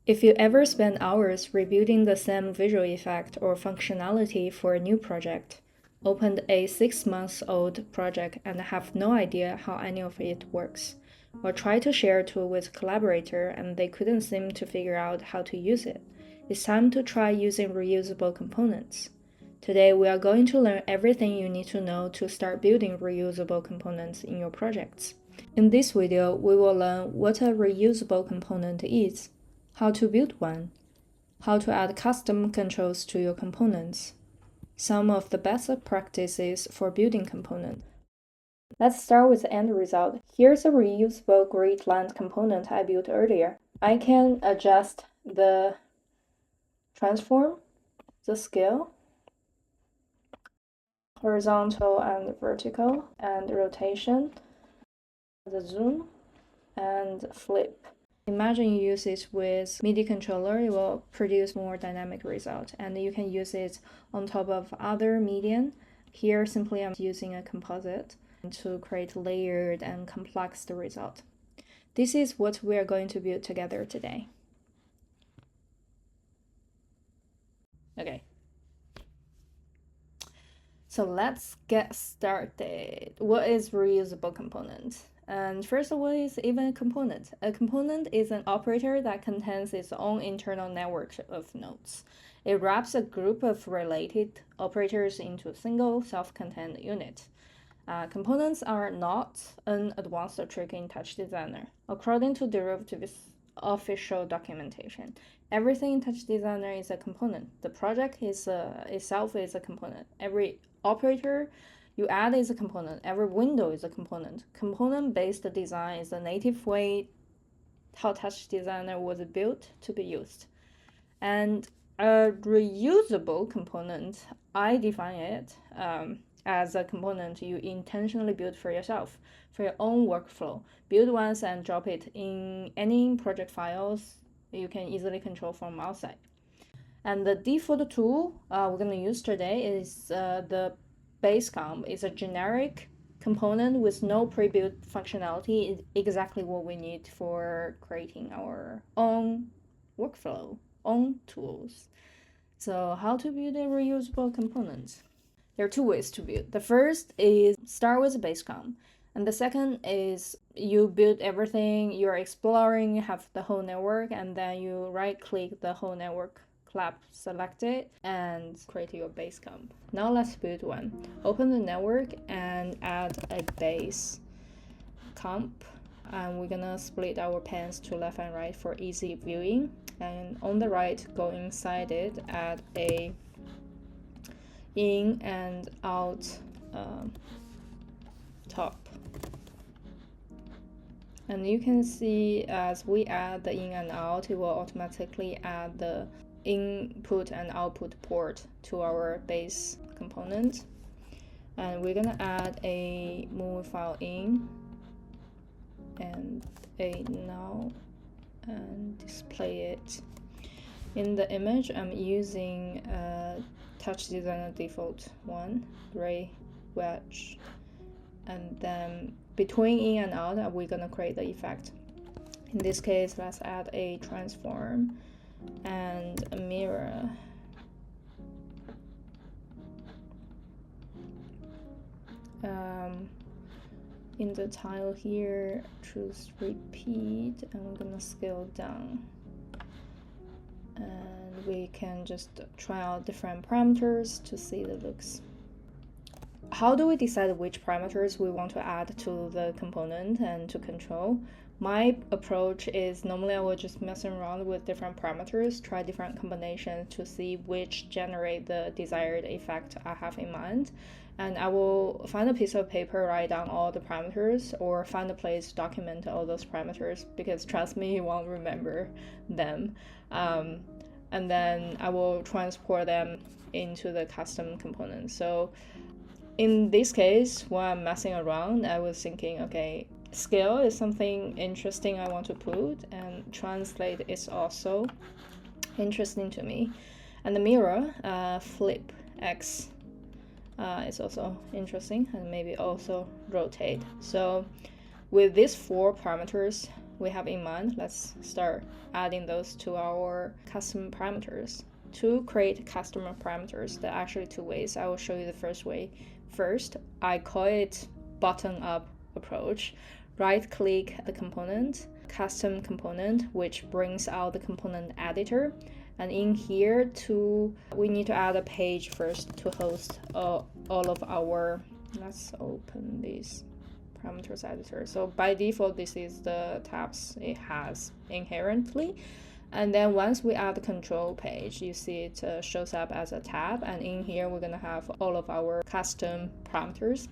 If you ever spend hours rebuilding the same visual effect or functionality for a new project, opened a 6-month-old project and have no idea how any of it works, or try to share a tool with a collaborator and they couldn't seem to figure out how to use it, it's time to try using reusable components. Today, we are going to learn everything you need to know to start building reusable components in your projects. In this video, we will learn what a reusable component is, how to build one, how to add custom controls to your components, some of the best practices for building components. Let's start with the end result. Here's a reusable grid line component I built earlier. I can adjust the transform, the scale, horizontal and vertical, and rotation, the zoom, and flip. Imagine you use it with MIDI controller, it will produce more dynamic result, and you can use it on top of other medium. Here, simply I'm using a composite to create layered and complex result. This is what we are going to build together today. Okay. So let's get started. What is reusable component? And first of all, is even a component. A component is an operator that contains its own internal network of nodes. It wraps a group of related operators into a single self-contained unit. Components are not an advanced trick in touchdesigner. According to derivatives official documentation, everything in touchdesigner is a component. The project itself is a component. Every operator you add is a component. Every window is a component. Component-based design is the native way how touchdesigner was built to be used. And a reusable component, I define it as a component you intentionally build for yourself, for your own workflow. Build once and drop it in any project files you can easily control from outside. And the default tool we're going to use today is the Basecamp. It's a generic component with no pre-built functionality. It's exactly what we need for creating our own workflow, own tools. So how to build a reusable component? There are two ways to build. The first is start with Basecamp. And the second is you build everything, you're exploring, you have the whole network, and then you right-click the whole network, clap, select it, and create your Basecamp. Now let's build one. Open the network and add a base camp. And we're gonna split our panes to left and right for easy viewing. And on the right, go inside it, add a in and out top. And you can see as we add the in and out, it will automatically add the input and output port to our base component. And we're gonna add a movie file in and a now and display it. In the image, I'm using touchdesigner default one, gray wedge, and then between in and out, we're gonna create the effect. In this case, let's add a transform and a mirror. In the tile here, choose repeat, and we're gonna scale down. And we can just try out different parameters to see the looks. How do we decide which parameters we want to add to the component and to control? My approach is normally I will just mess around with different parameters, try different combinations to see which generate the desired effect I have in mind. And I will find a piece of paper, write down all the parameters, or find a place to document all those parameters, because trust me, you won't remember them. And then I will transport them into the custom component. So in this case, while I'm messing around, I was thinking, okay, scale is something interesting I want to put, and translate is also interesting to me. And the mirror, flip X, is also interesting, and maybe also rotate. So with these 4 parameters, we have in mind, let's start adding those to our custom parameters. To create custom parameters, there are actually two ways. I will show you the first way. First, I call it bottom-up approach. Right-click the component, custom component, which brings out the component editor. And in here, we need to add a page first to host all of our, let's open this parameters editor. So by default, this is the tabs it has inherently. And then once we add the control page, you see it shows up as a tab. And in here, we're going to have all of our custom parameters.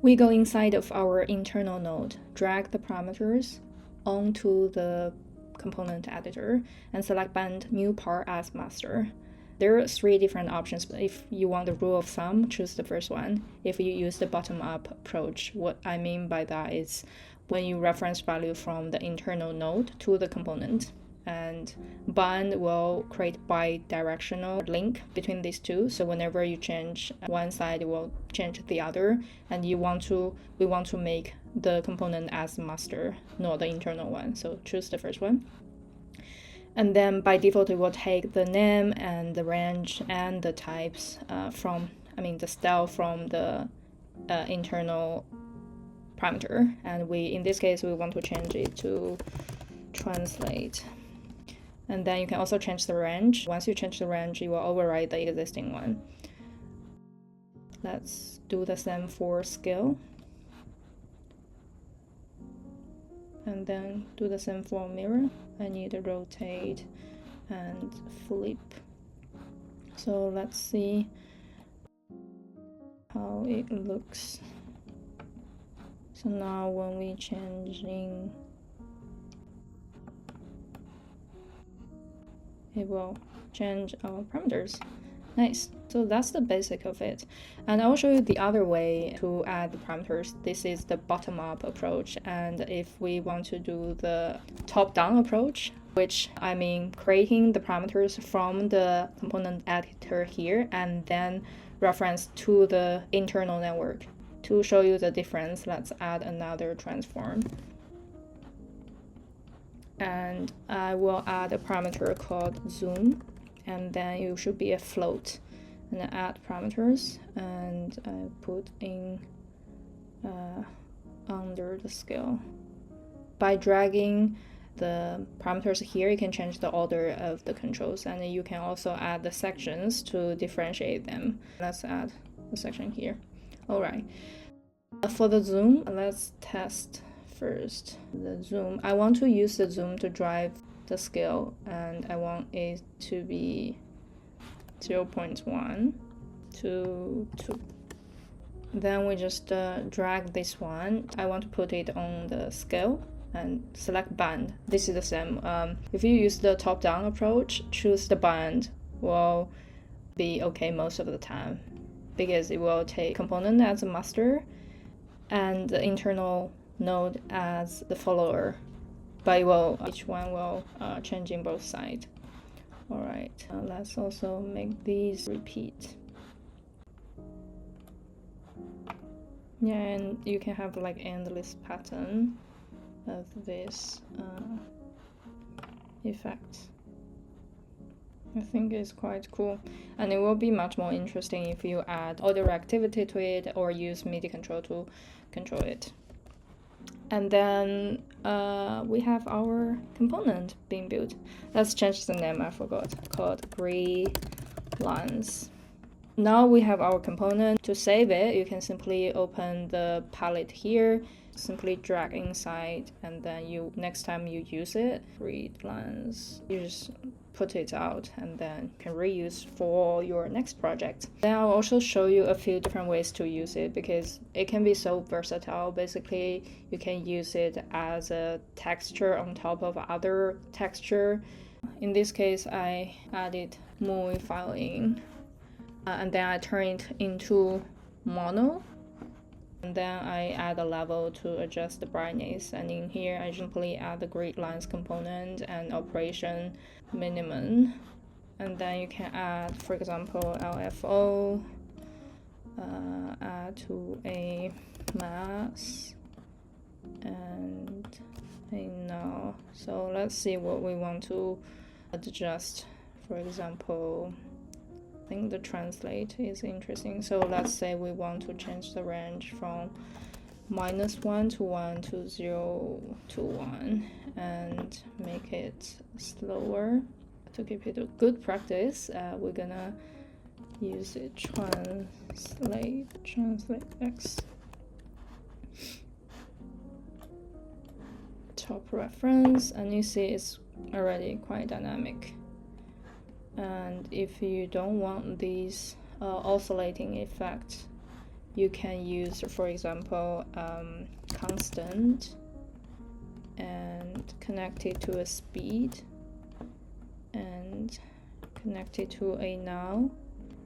We go inside of our internal node, drag the parameters onto the component editor, and select band new part as master. There are three different options. If you want the rule of thumb, choose the first one. If you use the bottom-up approach, what I mean by that is when you reference value from the internal node to the component, and bind will create bi-directional link between these two. So whenever you change one side, it will change the other, and we want to make the component as master, not the internal one. So choose the first one. And then by default, it will take the name and the range and the types the style from the internal parameter. And in this case, we want to change it to translate. And then you can also change the range. Once you change the range, you will override the existing one. Let's do the same for scale. And then do the same for mirror. I need to rotate and flip. So let's see how it looks. So now when we changing, it will change our parameters. Nice. So that's the basic of it. And I'll show you the other way to add the parameters. This is the bottom-up approach. And if we want to do the top-down approach, which I mean creating the parameters from the component editor here and then reference to the internal network. To show you the difference, let's add another transform. And I will add a parameter called zoom, and then it should be a float. And I add parameters, and I put in under the scale. By dragging the parameters here, you can change the order of the controls, and you can also add the sections to differentiate them. Let's add a section here. All right. For the zoom, let's test first the zoom. I want to use the zoom to drive the scale, and I want it to be 0.1 to 2. Then we just drag this one. I want to put it on the scale and select band. This is the same. If you use the top-down approach, choose the band will be okay most of the time, because it will take component as a master and the internal node as the follower, but each one will change in both sides. All right, let's also make these repeat. Yeah, and you can have like endless pattern of this effect. I think it's quite cool, and it will be much more interesting if you add audio activity to it or use MIDI control to control it. And then we have our component being built. Let's change the name, I forgot, called gray lines. Now we have our component. To save it, you can simply open the palette here, simply drag inside, and then next time you use it, gray lines, you just put it out and then you can reuse for your next project. Then I'll also show you a few different ways to use it, because it can be so versatile. Basically, you can use it as a texture on top of other texture. In this case, I added movie file in, and then I turn it into mono. And then I add a level to adjust the brightness, and in here I simply add the grid lines component and operation minimum. And then you can add, for example, LFO, add to a mass, and now. So let's see what we want to adjust. For example, I think the translate is interesting. So let's say we want to change the range from -1 to 1 to 0 to 1 and make it slower. To keep it a good practice, we're gonna use it translate X. Top reference, and you see it's already quite dynamic. And if you don't want these oscillating effect, you can use, for example, constant and connect it to a speed and connect it to a now,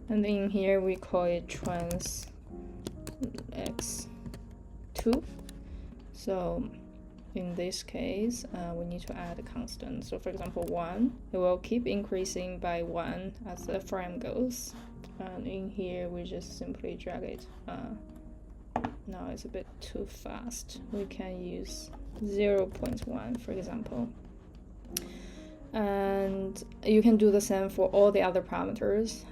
and in here we call it trans x2. So in this case, we need to add a constant. So for example, 1, it will keep increasing by 1 as the frame goes. And in here, we just simply drag it. Now it's a bit too fast. We can use 0.1, for example. And you can do the same for all the other parameters.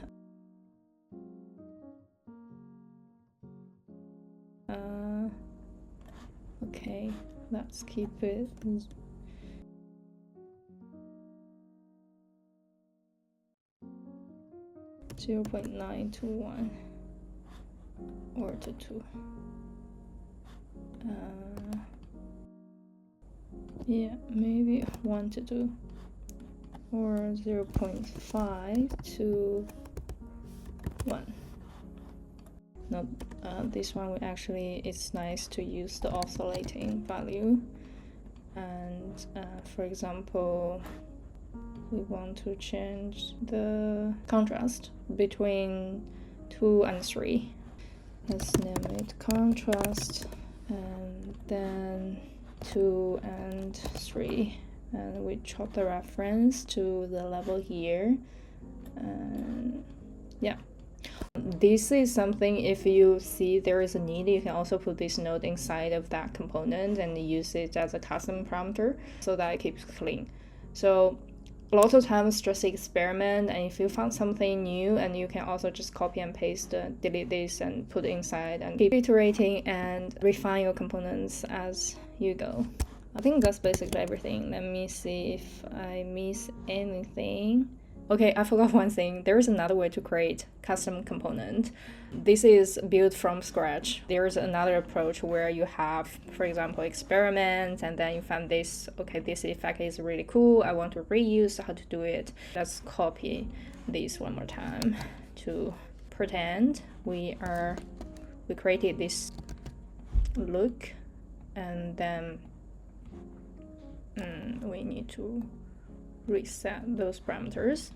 Okay, let's keep it 0.9 to 1 or to 2. Yeah, maybe 1 to 2 or 0.5 to 1. No, this one it's nice to use the oscillating value. And for example, we want to change the contrast between 2 and 3. Let's name it contrast, and then 2 and 3, and we chop the reference to the level here. And yeah, this is something, if you see there is a need, you can also put this node inside of that component and use it as a custom parameter so that it keeps clean. So a lot of times just experiment, and if you found something new, and you can also just copy and paste, delete this and put it inside, and keep iterating and refine your components as you go. I think that's basically everything. Let me see if I miss anything. Okay, I forgot one thing. There is another way to create custom component. This is built from scratch. There's another approach where you have, for example, experiment, and then you find this, okay, this effect is really cool, I want to reuse how to do it. Let's copy this one more time to pretend we created this look, and then we need to reset those parameters.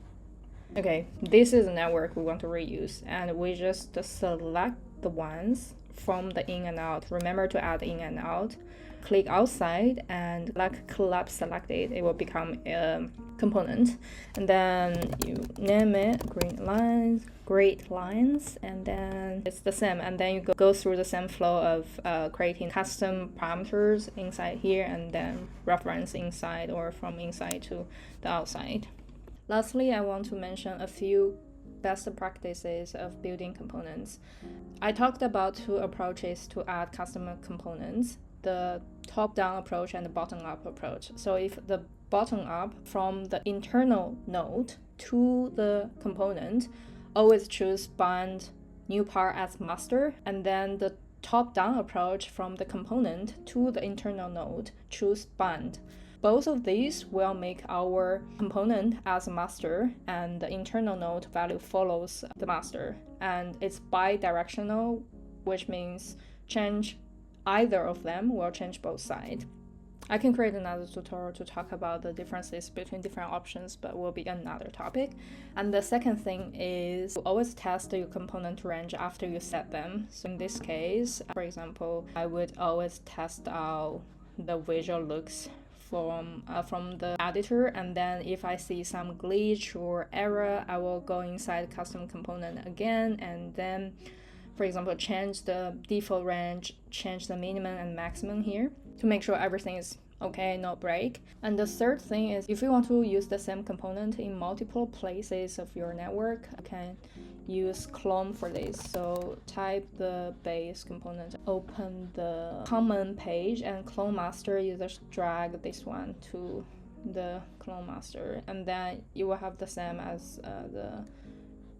Okay, this is a network we want to reuse, and we just select the ones from the in and out. Remember to add in and out. Click outside, and like collapse selected, it will become a component. And then you name it great lines, and then it's the same. And then you go through the same flow of creating custom parameters inside here, and then reference inside or from inside to the outside. Lastly, I want to mention a few best practices of building components. I talked about 2 approaches to add custom components, the top-down approach and the bottom-up approach. So if the bottom-up, from the internal node to the component, always choose bind new part as master, and then the top-down approach, from the component to the internal node, choose bind. Both of these will make our component as master, and the internal node value follows the master. And it's bi-directional, which means change either of them will change both sides. I can create another tutorial to talk about the differences between different options, but will be another topic. And the second thing is always test your component range after you set them. So in this case, for example, I would always test out the visual looks from the editor, and then if I see some glitch or error, I will go inside custom component again, and then, for example, change the default range, change the minimum and maximum here to make sure everything is okay, not break. And the third thing is if you want to use the same component in multiple places of your network, you can use clone for this. So type the base component, open the common page, and clone master, you just drag this one to the clone master, and then you will have the same as the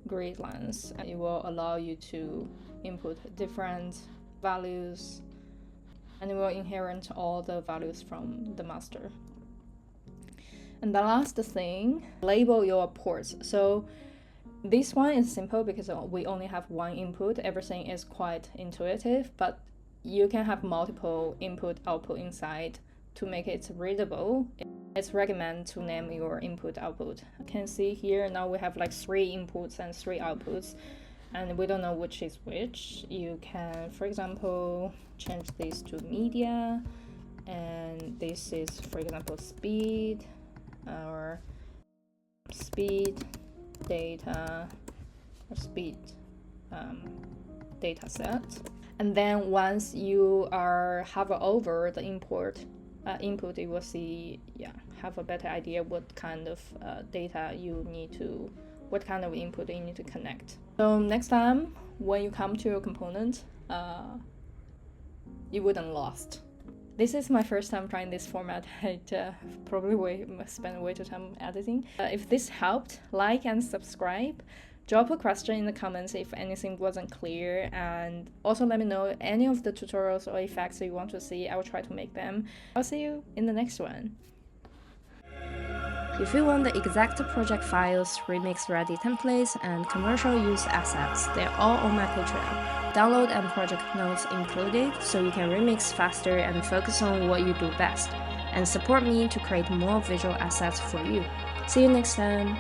grid lines, and it will allow you to input different values, and it will inherit all the values from the master. And the last thing, label your ports. So this one is simple because we only have one input. Everything is quite intuitive, but you can have multiple input output inside to make it readable. It's recommended to name your input output. You can see here now we have like 3 inputs and 3 outputs, and we don't know which is which. You can, for example, change this to media, and this is, for example, speed, or speed data, or speed data set. And then once you are hover over the input, you will see, have a better idea what kind of data you need to, what kind of input you need to connect. So next time when you come to your component, you wouldn't lost. This is my first time trying this format. I probably spent way too time editing. If this helped, like and subscribe. Drop a question in the comments if anything wasn't clear, and also let me know any of the tutorials or effects you want to see. I will try to make them. I'll see you in the next one. If you want the exact project files, remix ready templates, and commercial use assets, they're all on my Patreon. Download and project notes included, so you can remix faster and focus on what you do best, and support me to create more visual assets for you. See you next time!